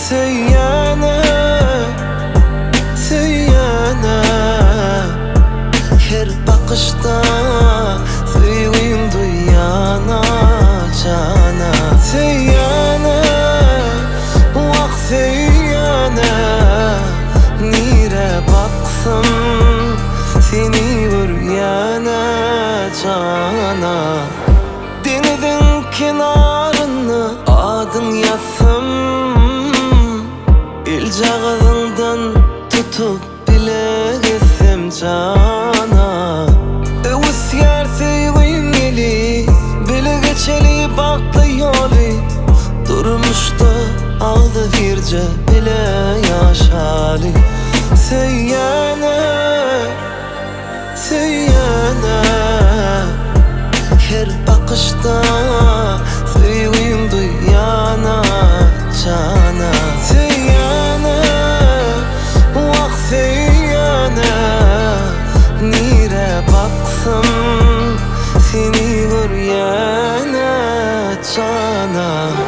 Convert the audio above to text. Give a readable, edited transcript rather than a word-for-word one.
Seyyana, seyyana, her bakışta sevgim duyana cana. Seyyana, vah seyyana, nire baksam seni görüyana cana. Denizin kenarını adın yazsam, İlca ağzından tutup bile gitsem cana. Öğüsyer sevgin eli, bile geçeli baktı yolu. Durmuşta aldı birce bile yaşali. Seyyana, seyyana, her bakışta sevgim duyana cana. Seyyana, vah seyyana, nire baksam seni görüyana cana.